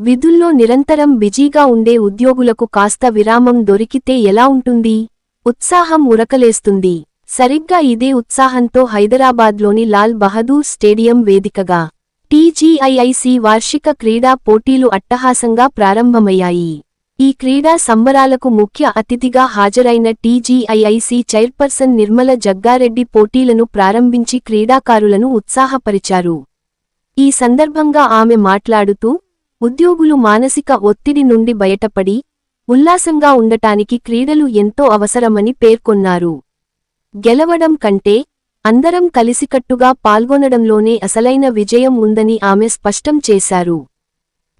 విధుల్లో నిరంతరం బిజీగా ఉండే ఉద్యోగులకు కాస్త విరామం దొరికితే ఎలా ఉంటుంది? ఉత్సాహం ఉరకలేస్తుంది. సరిగ్గా ఇదే ఉత్సాహంతో హైదరాబాద్లోని లాల్ బహదూర్ స్టేడియం వేదికగా టీజీఐఐసీ వార్షిక క్రీడా పోటీలు అట్టహాసంగా ప్రారంభమయ్యాయి. ఈ క్రీడా సంబరాలకు ముఖ్య అతిథిగా హాజరైన టీజీఐఐసీ చైర్పర్సన్ నిర్మల జగ్గారెడ్డి పోటీలను ప్రారంభించి క్రీడాకారులను ఉత్సాహపరిచారు. ఈ సందర్భంగా ఆమె మాట్లాడుతూ, ఉద్యోగులు మానసిక ఒత్తిడి నుండి బయటపడి, ఉల్లాసంగా ఉండటానికి క్రీడలు ఎంతో అవసరమని పేర్కొన్నారు. గెలవడం కంటే, అందరం కలిసికట్టుగా పాల్గొనడంలోనే అసలైన విజయం ఉందని ఆమె స్పష్టం చేశారు.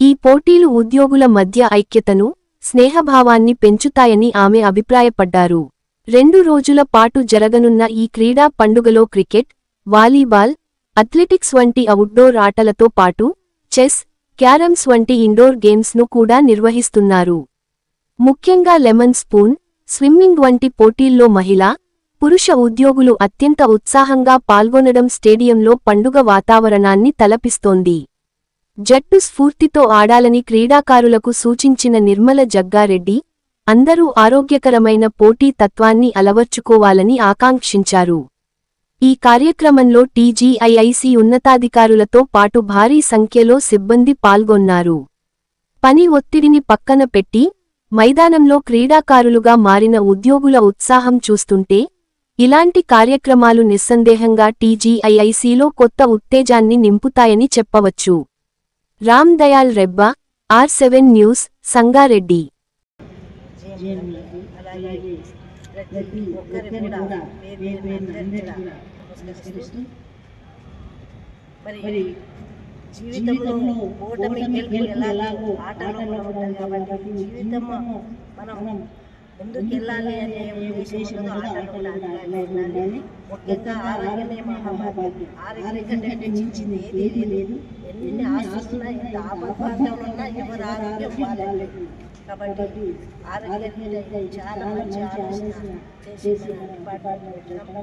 ఈ పోటీలు ఉద్యోగుల మధ్య ఐక్యతను, స్నేహభావాన్ని పెంచుతాయని ఆమె అభిప్రాయపడ్డారు. 2 రోజుల పాటు జరగనున్న ఈ క్రీడా పండుగలో క్రికెట్, వాలీబాల్, అథ్లెటిక్స్ వంటి అవుట్డోర్ ఆటలతో పాటు చెస్, క్యారమ్స్ వంటి ఇండోర్ గేమ్స్ను కూడా నిర్వహిస్తున్నారు. ముఖ్యంగా లెమన్ స్పూన్, స్విమ్మింగ్ వంటి పోటీల్లో మహిళా, పురుష ఉద్యోగులు అత్యంత ఉత్సాహంగా పాల్గొనడం స్టేడియంలో పండుగ వాతావరణాన్ని తలపిస్తోంది. జట్టు స్ఫూర్తితో ఆడాలని క్రీడాకారులకు సూచించిన నిర్మల జగ్గారెడ్డి, అందరూ ఆరోగ్యకరమైన పోటీ తత్వాన్ని అలవర్చుకోవాలని ఆకాంక్షించారు. ఈ కార్యక్రమంలో టీజీఐఐసీ ఉన్నతాధికారులతో పాటు భారీ సంఖ్యలో సిబ్బంది పాల్గొన్నారు. పని ఒత్తిడిని పక్కన పెట్టి, మైదానంలో క్రీడాకారులుగా మారిన ఉద్యోగుల ఉత్సాహం చూస్తుంటే, ఇలాంటి కార్యక్రమాలు నిస్సందేహంగా టీజీఐఐసీలో కొత్త ఉత్తేజాన్ని నింపుతాయని చెప్పవచ్చు. Ram Dayal Rebba, R7 news, Sangareddy. మరి జీవితంలో ఓటమి గెలుపు ఎలాగో ఆటలో ఉంటుంది కాబట్టి జీవితం మనం ముందుకు వెళ్ళాలి అనే ఉద్దేశంతో ఆటలు ఉండాలి. ముఖ్యంగా ఆరోగ్యమే మహాభాగ్యం. ఆరోగ్యం కంటే మించింది ఏదీ లేదు. ఎన్ని ఆస్తులున్నా, ఎంత ఆపత్కాలంలో ఎవరు ఆరోగ్యం బాగాలేదు. కాబట్టి ఆరోగ్యం చాలా మంచి ఆలోచన చేసి డిపార్ట్మెంట్ పెట్టడం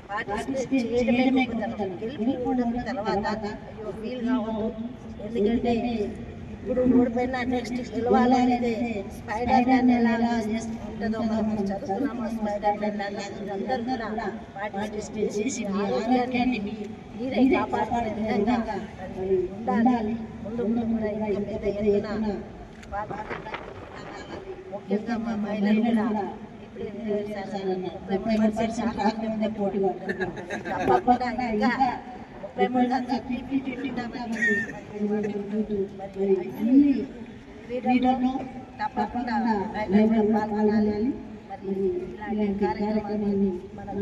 పార్టిసిపేట్ చేయడమే గొప్పతనం. గెలిపిపోవడం తర్వాత అయ్యో ఫీల్ కావద్దు. ఎందుకంటే ఇప్పుడు ఓడిపోయినా నెక్స్ట్ గెలవాలి అనేది స్పైడర్ మ్యాన్ ఎలా ఉంటుందో మనం చదువుతున్నాము. స్పైడర్ మ్యాన్ అందరూ కూడా పార్టిసిపేట్ చేసి ఆరోగ్యాన్ని మీరే కాపాడుకునే విధంగా ఉండాలి. ముందు కూడా ఇంకా పెద్ద ఎత్తున ముఖ్యంగా మా మహిళలు కూడా తప్పకుండా ఇంకా 30 దాకా క్రీడల్లో తప్పకుండా పాల్గొనాలి. మరి ఇలాంటి కార్యక్రమాన్ని మనం